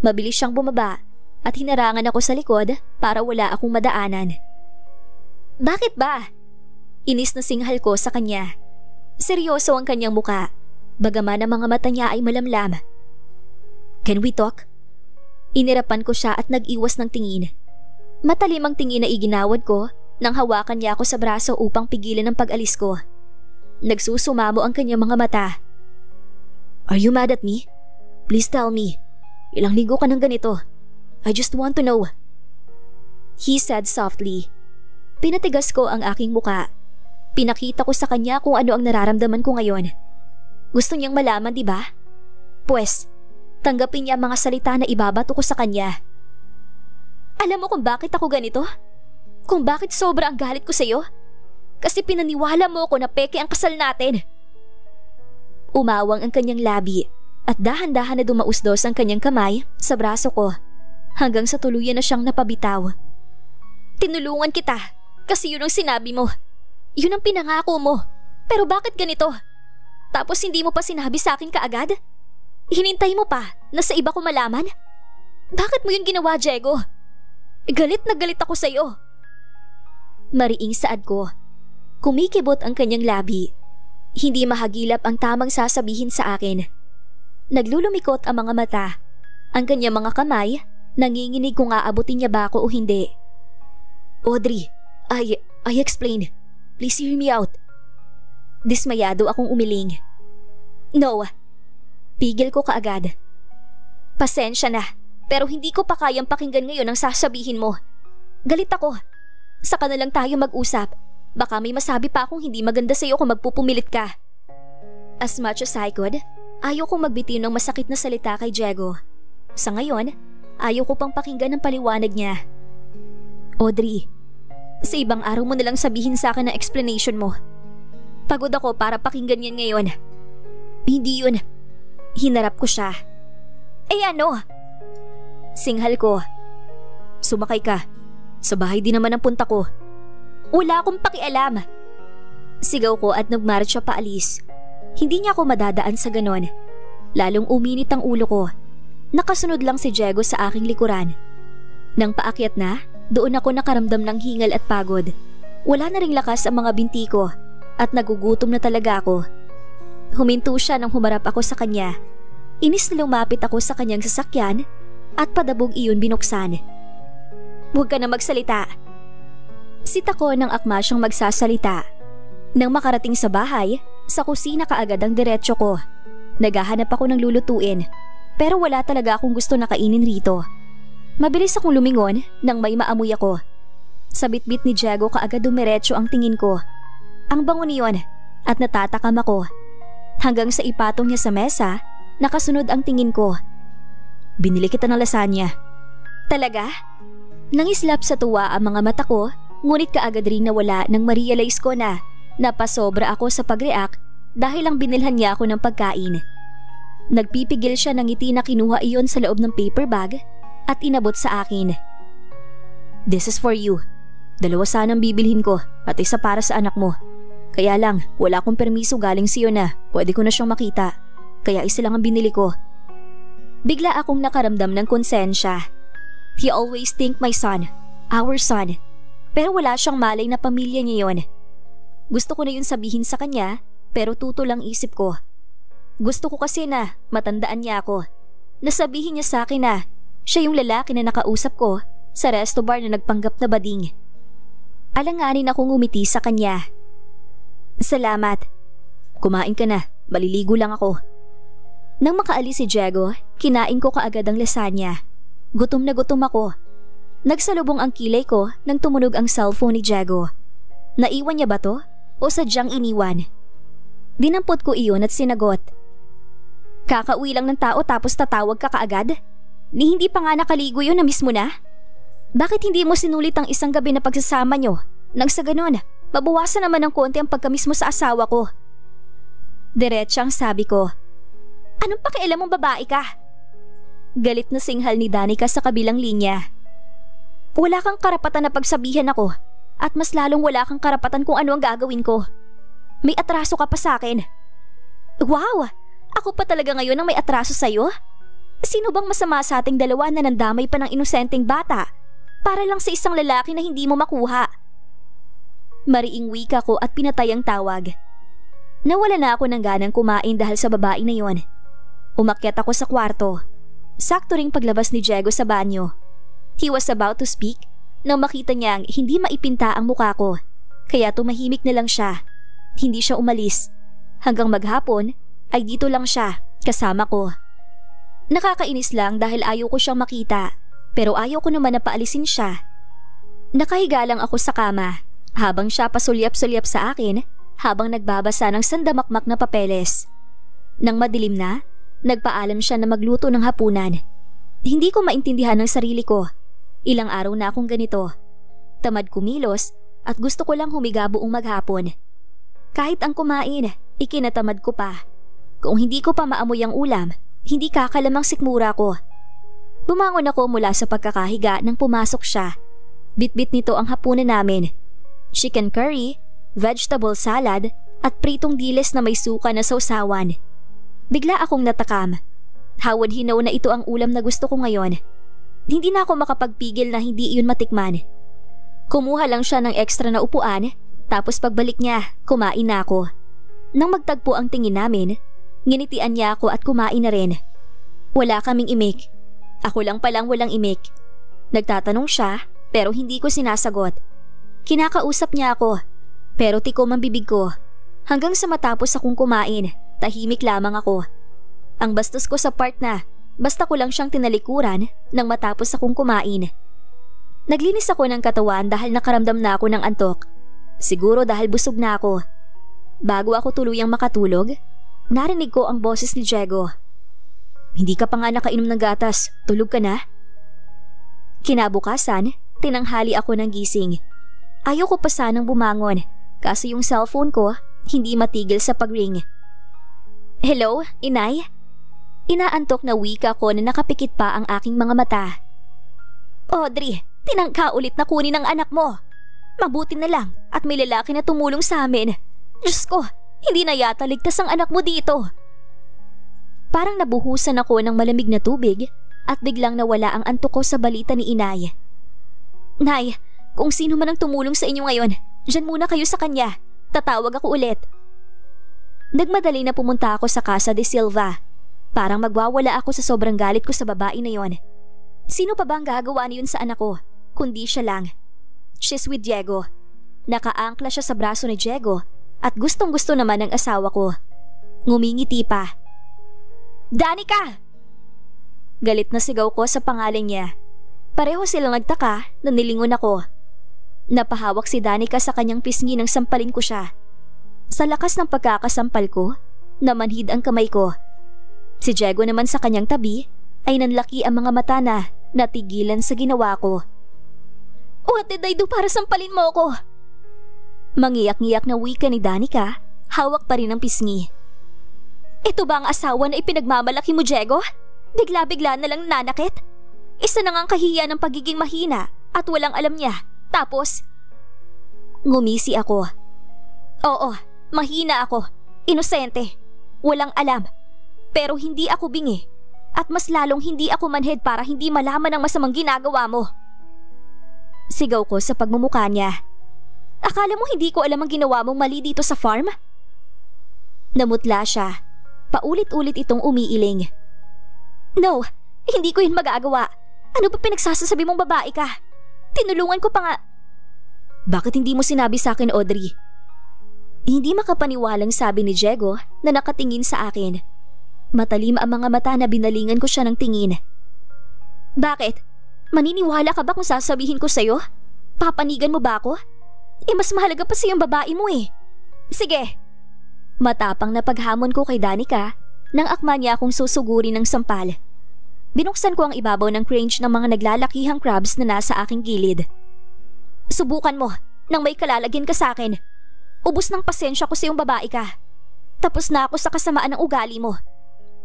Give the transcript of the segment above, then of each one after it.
Mabilis siyang bumaba at hinarangan ako sa likod para wala akong madaanan. Bakit ba? Inis na singhal ko sa kanya. Seryoso ang kanyang muka, bagaman ang mga mata niya ay malamlam. Can we talk? Inirapan ko siya at nag-iwas ng tingin. Matalim ang tingin na iginawad ko nang hawakan niya ako sa braso upang pigilan ang pag-alis ko. Nagsusumamo ang kanyang mga mata. Are you mad at me? Please tell me. Ilang linggo ka ng ganito. I just want to know. He said softly. Pinatigas ko ang aking muka. Pinakita ko sa kanya kung ano ang nararamdaman ko ngayon. Gusto niyang malaman, di ba? Pwes, tanggapin niya ang mga salita na ibabato ko sa kanya. Alam mo kung bakit ako ganito? Kung bakit sobra ang galit ko sa iyo? Kasi pinaniwala mo ko na peke ang kasal natin. Umawang ang kanyang labi at dahan-dahan na dumausdos ang kanyang kamay sa braso ko hanggang sa tuluyan na siyang napabitaw. Tinulungan kita kasi yun ang sinabi mo. Yun ang pinangako mo. Pero bakit ganito? Tapos hindi mo pa sinabi sa akin kaagad? Hinintay mo pa na sa iba ko malaman? Bakit mo yun ginawa, Diego? Galit na galit ako sa iyo. Mariing saad ko. Kumikibot ang kanyang labi. Hindi mahagilap ang tamang sasabihin sa akin. Naglulumikot ang mga mata. Ang kanyang mga kamay, nanginginig kung aabutin niya ba ako o hindi. Audrey, I explain. Please hear me out. Dismayado akong umiling. No. Pigil ko kaagad. Pasensya na, pero hindi ko pa kayang pakinggan ngayon ang sasabihin mo. Galit ako. Saka na lang tayo mag-usap. Baka may masabi pa akong hindi maganda sa'yo kung magpupumilit ka. As much as I could, ayaw kong magbitiw ng masakit na salita kay Diego. Sa ngayon, ayaw ko pang pakinggan ang paliwanag niya. Audrey, sa ibang araw mo nalang sabihin sa akin ang explanation mo. Pagod ako para pakinggan yan ngayon. Hindi yun. Hinarap ko siya. Eh ano? Singhal ko. Sumakay ka. Sa bahay din naman ang punta ko. Wala akong pakialam. Sigaw ko at nagmarcha paalis. Hindi niya ako madadaan sa ganon. Lalong uminit ang ulo ko. Nakasunod lang si Diego sa aking likuran. Nang paakyat na, doon ako nakaramdam ng hingal at pagod. Wala na ring lakas ang mga binti ko at nagugutom na talaga ako. Huminto siya nang humarap ako sa kanya. Inis na lumapit ako sa kanyang sasakyan at padabog iyon binuksan. Huwag ka na magsalita. Sita ko nang akma siyang magsasalita. Nang makarating sa bahay, sa kusina kaagad ang diretsyo ko. Naghahanap ako ng lulutuin pero wala talaga akong gusto na kainin rito. Mabilis akong lumingon nang may maamoy ako. Sa bitbit ni Diego kaagad dumiretso ang tingin ko. Ang bango niyon at natatakam ako. Hanggang sa ipatong niya sa mesa, nakasunod ang tingin ko. Binili kita ng lasagna. Talaga? Nangislap sa tuwa ang mga mata ko, ngunit kaagad rin nawala nang ma-realize ko na napasobra ako sa pag-react dahil lang binilhan niya ako ng pagkain. Nagpipigil siya ng ngiti na kinuha iyon sa loob ng paper bag at inabot sa akin. This is for you. 2 sanang bibilhin ko at isa para sa anak mo. Kaya lang, wala akong permiso galing siyo na pwede ko na siyang makita. Kaya isa lang ang binili ko. Bigla akong nakaramdam ng konsensya. He always think my son, our son. Pero wala siyang malay na pamilya niya yon. Gusto ko na yun sabihin sa kanya pero tuto lang isip ko. Gusto ko kasi na matandaan niya ako. Nasabihin niya sa akin na siya yung lalaki na nakausap ko sa resto bar na nagpanggap na bading. Alanganin akong ngumiti sa kanya. Salamat. Kumain ka na, maliligo lang ako. Nang makaalis si Diego, kinain ko kaagad ang lasagna. Gutom na gutom ako. Nagsalubong ang kilay ko nang tumunog ang cellphone ni Diego. Naiwan niya ba to o sadyang iniwan? Dinampot ko iyon at sinagot. Kakauwi lang ng tao tapos tatawag ka kaagad? Ni hindi pa nga nakaligo yun na mismo na? Bakit hindi mo sinulit ang isang gabi na pagsasama nyo? Nang sa ganon, mabawasan naman ng konti ang pagkamis mo sa asawa ko. Diretsang sabi ko. Anong pakialam mong babae ka? Galit na singhal ni Danica sa kabilang linya. Wala kang karapatan na pagsabihan ako at mas lalong wala kang karapatan kung ano ang gagawin ko. May atraso ka pa sa akin. Wow! Ako pa talaga ngayon ang may atraso sa'yo? Sino bang masama sa ating dalawa na nandamay pa ng inosenteng bata para lang sa isang lalaki na hindi mo makuha? Mariing wika ko at pinatay ang tawag. Nawala na ako ng ganang kumain dahil sa babae na yon. Umakyat ako sa kwarto. Sakto ring paglabas ni Diego sa banyo. He was about to speak nang makita niyang hindi maipinta ang mukha ko, kaya tumahimik na lang siya. Hindi siya umalis. Hanggang maghapon ay dito lang siya kasama ko. Nakakainis lang dahil ayaw ko siyang makita, pero ayaw ko naman na paalisin siya. Nakahiga lang ako sa kama habang siya pasulyap-sulyap sa akin habang nagbabasa ng sandamakmak na papeles. Nang madilim na, nagpaalam siya na magluto ng hapunan. Hindi ko maintindihan ng sarili ko. Ilang araw na akong ganito. Tamad kumilos at gusto ko lang humiga buong maghapon. Kahit ang kumain, ikinatamad ko pa. Kung hindi ko pa maamoy ang ulam, hindi kakalamang sikmura ko. Bumangon ako mula sa pagkakahiga nang pumasok siya. Bitbit nito ang hapunan namin. Chicken curry, vegetable salad at pritong diles na may suka na sausawan. Bigla akong natakam. How would he know na ito ang ulam na gusto ko ngayon? Hindi na ako makapagpigil na hindi iyon matikman. Kumuha lang siya ng ekstra na upuan, tapos pagbalik niya, kumain na ako. Nang magtagpo ang tingin namin, nginitian niya ako at kumain na rin. Wala kaming imik. Ako lang palang walang imik. Nagtatanong siya, pero hindi ko sinasagot. Kinakausap niya ako, pero tikom ang bibig ko. Hanggang sa matapos akong kumain, tahimik lamang ako. Ang bastos ko sa part na basta ko lang siyang tinalikuran nang matapos akong kumain. Naglinis ako ng katawan dahil nakaramdam na ako ng antok. Siguro dahil busog na ako. Bago ako tuluyang makatulog, narinig ko ang boses ni Diego. Hindi ka pa nga nakainom ng gatas, tulog ka na? Kinabukasan, tinanghali ako ng gising. Ayaw ko pa sanang bumangon, kasi yung cellphone ko hindi matigil sa pag-ring. Hello, inay? Inaantok na wika ko na nakapikit pa ang aking mga mata. Audrey, tinangka ulit na kunin ang anak mo. Mabuti na lang at may lalaki na tumulong sa amin. Diyos ko, hindi na yata ligtas ang anak mo dito. Parang nabuhusan ako ng malamig na tubig at biglang nawala ang antok ko sa balita ni inay. Nay, kung sino man ang tumulong sa inyo ngayon, dyan muna kayo sa kanya. Tatawag ako ulit. Nagmadali na pumunta ako sa Casa de Silva. Parang magwawala ako sa sobrang galit ko sa babae na yon. Sino pa bang gagawa niyon sa anak ko, kundi siya lang. She's with Diego. Nakaangkla siya sa braso ni Diego at gustong gusto naman ng asawa ko. Ngumingiti pa. Danica! Galit na sigaw ko sa pangalan niya. Pareho silang nagtaka na nilingon ako. Napahawak si Danica sa kanyang pisngi nang sampalin ko siya. Sa lakas ng pagkakasampal ko, namanhid ang kamay ko. Si Diego naman sa kanyang tabi ay nanlaki ang mga mata na natigilan sa ginawa ko. What did I do para sampalin mo ko? Mangiyak-ngiyak na wika ni Danica, hawak pa rin ang pisngi. Ito ba ang asawa na ipinagmamalaki mo, Diego? Bigla-bigla na lang nanakit? Isa na ngang kahiya ng pagiging mahina at walang alam niya. Tapos, ngumisi ako. Oo, mahina ako. Inosente. Walang alam. Pero hindi ako bingi. At mas lalong hindi ako manhid para hindi malaman ang masamang ginagawa mo. Sigaw ko sa pagmumukha niya. Akala mo hindi ko alam ang ginawa mong mali dito sa farm? Namutla siya. Paulit-ulit itong umiiling. No, hindi ko yun magagawa. Ano ba pinagsasasabi mong babae ka? Tinulungan ko pa nga. Bakit hindi mo sinabi sa akin, Audrey? Hindi makapaniwalang sabi ni Diego na nakatingin sa akin. Matalim ang mga mata na binalingan ko siya ng tingin. Bakit? Maniniwala ka ba kung sasabihin ko sa'yo? Papanigan mo ba ako? Mas mahalaga pa sa'yo yung babae mo eh. Sige. Matapang na paghamon ko kay Danica nang akma niya akong susugurin ng sampal. Binuksan ko ang ibabaw ng crange ng mga naglalakihang crabs na nasa aking gilid. Subukan mo nang may kalalagyan ka sa akin. Ubus ng pasensya ko sa iyong babae ka. Tapos na ako sa kasamaan ng ugali mo.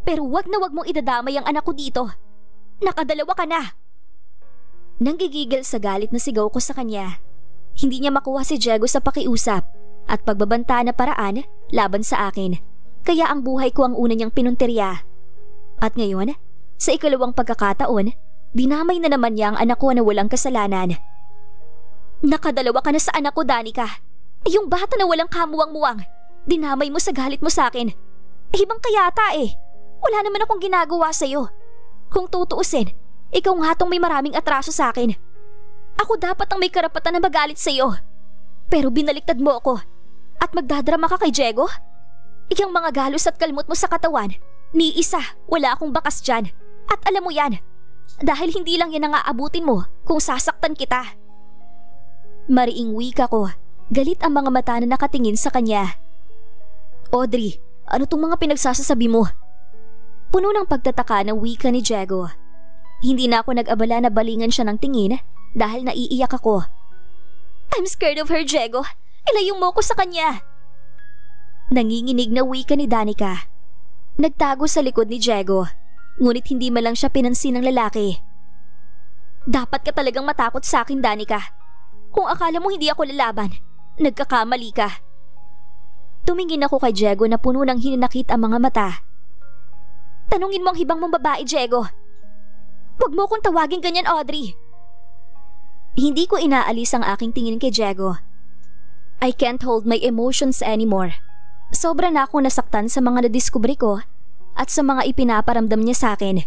Pero wag na wag mong idadamay ang anak ko dito. Nakadalawa ka na. Nanggigigil sa galit na sigaw ko sa kanya. Hindi niya makuha si Diego sa pakiusap at pagbabanta na paraan laban sa akin. Kaya ang buhay ko ang una niyang pinunteriya. At ngayon, Sa ikalawang pagkakataon, dinamay na naman niya ang anak ko na walang kasalanan. Nakadalawa ka na sa anak ko, Danica. Yung bata na walang kamuwang-muwang, dinamay mo sa galit mo sa akin. Ibang kayata eh. Wala naman akong ginagawa sa'yo. Kung tutuusin, ikaw nga tong may maraming atraso sa akin. Ako dapat ang may karapatan na magalit sa'yo. Pero binaliktad mo ako at magdadrama ka kay Diego? Iyang mga galos at kalmot mo sa katawan, ni isa, wala akong bakas dyan. At alam mo yan, dahil hindi lang yan ang aabutin mo kung sasaktan kita. Mariing wika ko, galit ang mga mata na nakatingin sa kanya. Audrey, ano tong mga pinagsasasabi mo? Puno ng pagtataka ng wika ni Diego. Hindi na ako nag-abala na balingan siya ng tingin dahil naiiyak ako. I'm scared of her, Diego. Ilayong mo ko sa kanya. Nanginginig na wika ni Danica. Nagtago sa likod ni Diego, ngunit hindi man lang siya pinansin ng lalaki. Dapat ka talagang matakot sa akin, Danica. Kung akala mo hindi ako lalaban, nagkakamali ka. Tumingin ako kay Diego na puno ng hinanakit ang mga mata. Tanungin mo ang hibang mong babae, Diego. Huwag mo kong tawagin ganyan, Audrey. Hindi ko inaalis ang aking tingin kay Diego. I can't hold my emotions anymore. Sobra na ako nasaktan sa mga nadiskubre ko at sa mga ipinaparamdam niya sa akin.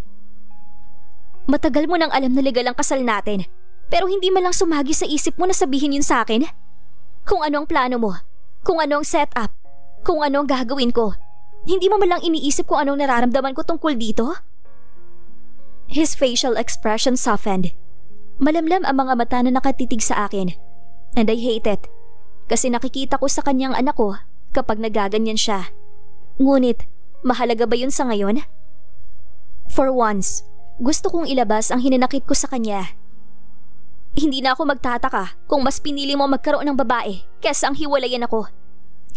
Matagal mo nang alam na legal ang kasal natin, pero hindi man lang sumagi sa isip mo na sabihin yun sa akin. Kung ano ang plano mo, kung ano ang setup, kung ano ang gagawin ko, hindi mo man lang iniisip kung anong nararamdaman ko tungkol dito? His facial expression softened. Malamlam ang mga mata na nakatitig sa akin. And I hate it. Kasi nakikita ko sa kanyang anak ko kapag nagaganyan siya. Ngunit, mahalaga ba yun sa ngayon? For once, gusto kong ilabas ang hinanakit ko sa kanya. Hindi na ako magtataka kung mas pinili mo magkaroon ng babae kesa ang hiwalayan ako.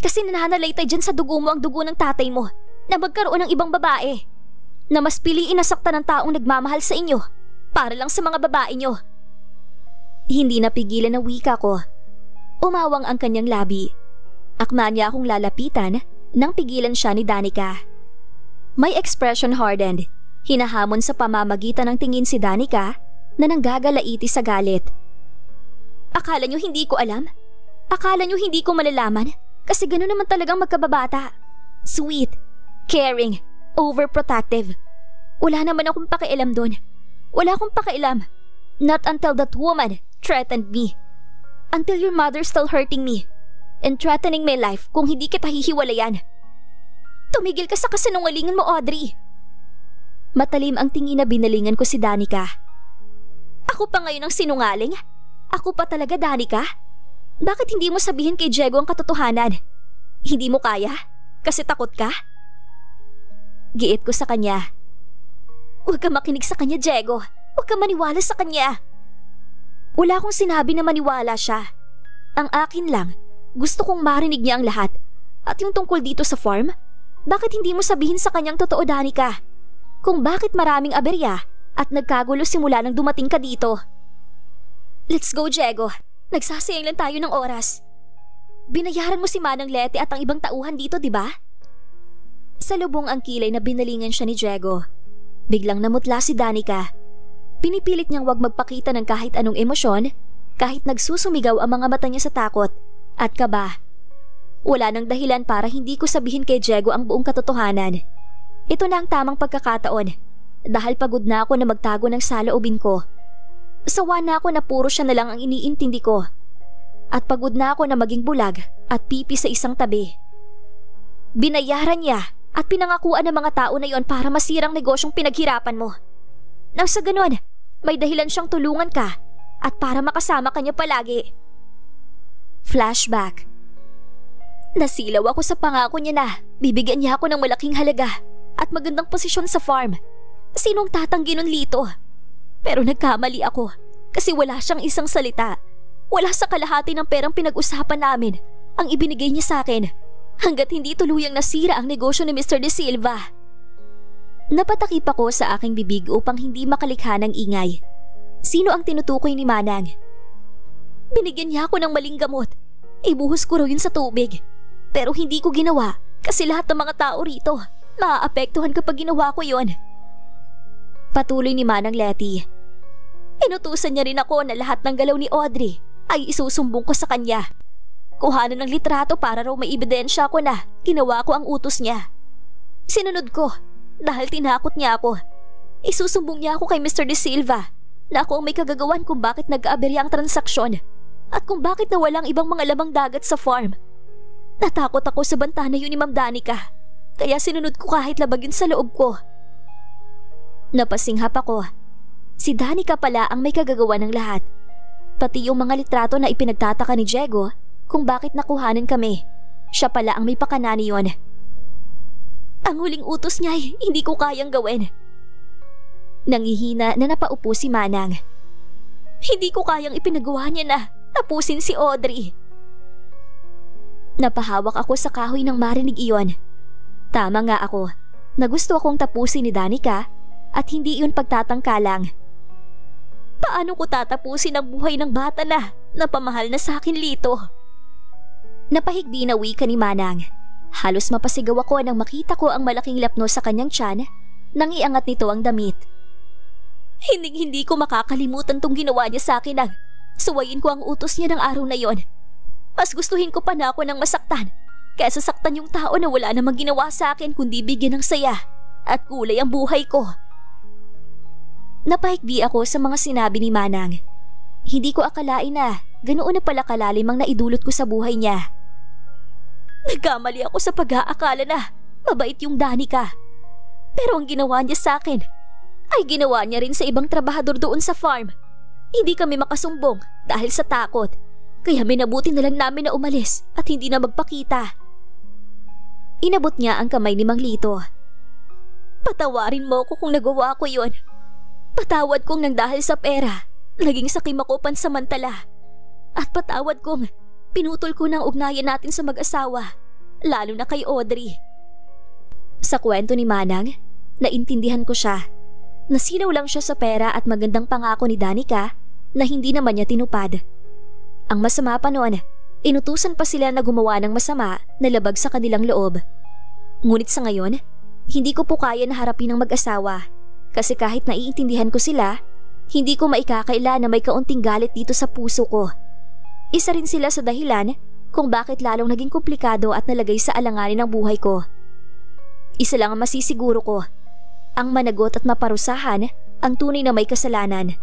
Kasi nananalaytay dyan sa dugo mo ang dugo ng tatay mo na magkaroon ng ibang babae. Na mas piliin na saktan ng taong nagmamahal sa inyo para lang sa mga babae nyo. Hindi napigilan na wika ko. Umawang ang kanyang labi. Akma niya akong lalapitan nang pigilan siya ni Danica. May expression hardened. Hinahamon sa pamamagitan ng tingin si Danica na nanggagalaiti sa galit. Akala niyo hindi ko alam? Akala niyo hindi ko malalaman? Kasi gano'n naman talagang magkababata. Sweet, caring, overprotective. Wala naman akong pakialam doon. Wala akong pakialam. Not until that woman threatened me. Until your mother still hurting me and threatening my life kung hindi kita hihiwalayan. Tumigil ka sa kasinungalingan mo, Audrey. Matalim ang tingin na binalingan ko si Danica. Ako pa ngayon ang sinungaling? Ako pa talaga, Danica? Bakit hindi mo sabihin kay Diego ang katotohanan? Hindi mo kaya? Kasi takot ka? Giit ko sa kanya. Huwag ka makinig sa kanya, Diego. Huwag ka maniwala sa kanya. Wala akong sinabi na maniwala siya. Ang akin lang, gusto kong marinig niya ang lahat. At yung tungkol dito sa farm, bakit hindi mo sabihin sa kanyang totoo, Danica? Kung bakit maraming aberya at nagkagulo simula nang dumating ka dito. Let's go, Diego. Nagsasayang lang tayo ng oras. Binayaran mo si Manang Leti at ang ibang tauhan dito, di ba? Salubong ang kilay na binalingan siya ni Diego. Biglang namutla si Danica. Pinipilit niyang wag magpakita ng kahit anong emosyon, kahit nagsusumigaw ang mga mata niya sa takot at kaba. Wala nang dahilan para hindi ko sabihin kay Diego ang buong katotohanan. Ito na ang tamang pagkakataon dahil pagod na ako na magtago ng saloobin ko. Sawa na ako na puro siya na lang ang iniintindi ko. At pagod na ako na maging bulag at pipi sa isang tabi. Binayaran niya at pinangakuan ng mga tao na yon para masirang negosyong pinaghirapan mo. Nang sa ganun, may dahilan siyang tulungan ka at para makasama ka niya palagi. Flashback. Nasilaw ako sa pangako niya na bibigyan niya ako ng malaking halaga at magandang posisyon sa farm. Sinong tatanggi nun, Lito? Pero nagkamali ako kasi wala siyang isang salita. Wala sa kalahati ng perang pinag-usapan namin ang ibinigay niya sa akin hanggat hindi tuluyang nasira ang negosyo ni Mr. De Silva. Napatakip ako sa aking bibig upang hindi makalikha ng ingay. Sino ang tinutukoy ni Manang? Binigyan niya ako ng maling gamot. Ibuhos ko raw yun sa tubig. Pero hindi ko ginawa kasi lahat ng mga tao rito maaapektuhan kapag ginawa ko yon. Patuloy ni Manang Letty. Inutusan niya rin ako na lahat ng galaw ni Audrey ay isusumbong ko sa kanya. Kuhanan ng litrato para raw may ebidensya ko na ginawa ko ang utos niya. Sinunod ko dahil tinakot niya ako. Isusumbong niya ako kay Mr. De Silva na ako ang may kagagawan kung bakit nag-aaberya ang transaksyon at kung bakit nawalang ibang mga lamang dagat sa farm. Natakot ako sa banta na yun ni Ma'am Danica, kaya sinunod ko kahit labag yun sa loob ko. Napasinghap ako. Si Danica pala ang may kagagawa ng lahat. Pati yung mga litrato na ipinagtataka ni Diego kung bakit nakuhanan kami. Siya pala ang may pakana niyon. Ang huling utos niya ay hindi ko kayang gawin. Nangihina na napaupo si Manang. Hindi ko kayang ipinagawa niya na tapusin si Audrey. Napahawak ako sa kahoy nang marinig iyon. Tama nga ako na gusto akong tapusin ni Danica at hindi iyon pagtatangkalang. Paano ko tatapusin ang buhay ng bata na napamahal na sa akin, Lito? Napahigbi na wika ni Manang. Halos mapasigaw ako nang makita ko ang malaking lapno sa kanyang tiyan nang iangat nito ang damit. Hindi ko makakalimutan tong ginawa niya sa akin nang suwayin ko ang utos niya ng araw na yon. Mas gustuhin ko pa na ako ng masaktan kaysa saktan yung tao na wala namang ginawa sa akin kundi bigyan ng saya at kulay ang buhay ko. Napahigbi ako sa mga sinabi ni Manang. Hindi ko akalain na ganoon na pala kalalim ang naidulot ko sa buhay niya. Nagkamali ako sa pag-aakala na mabait yung Danica. Pero ang ginawa niya sa akin ay ginawa niya rin sa ibang trabahador doon sa farm. Hindi kami makasumbong dahil sa takot. Kaya minabuti na lang namin na umalis at hindi na magpakita. Inabot niya ang kamay ni Mang Lito. Patawarin mo ko kung nagawa ko yon. Patawad kong nang dahil sa pera, naging sakim ako pansamantala. At patawad kong pinutol ko ng ugnayan natin sa mag-asawa, lalo na kay Audrey. Sa kwento ni Manang, naintindihan ko siya. Nasilaw lang siya sa pera at magandang pangako ni Danica na hindi naman niya tinupad. Ang masama pa noon, inutusan pa sila na gumawa ng masama na labag sa kanilang loob. Ngunit sa ngayon, hindi ko po kaya na harapin ng mag-asawa. Kasi kahit naiintindihan ko sila, hindi ko maikakaila na may kaunting galit dito sa puso ko. Isa rin sila sa dahilan kung bakit lalong naging komplikado at nalagay sa alanganin ang buhay ko. Isa lang ang masisiguro ko, ang managot at maparusahan ang tunay na may kasalanan.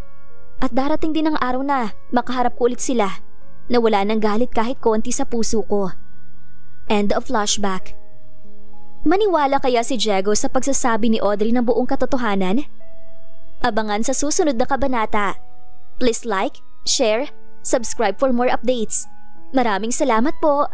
At darating din ang araw na makaharap ko ulit sila na wala nang galit kahit konti sa puso ko. End of flashback. Maniwala kaya si Diego sa pagsasabi ni Audrey ng buong katotohanan? Abangan sa susunod na kabanata. Please like, share, subscribe for more updates. Maraming salamat po!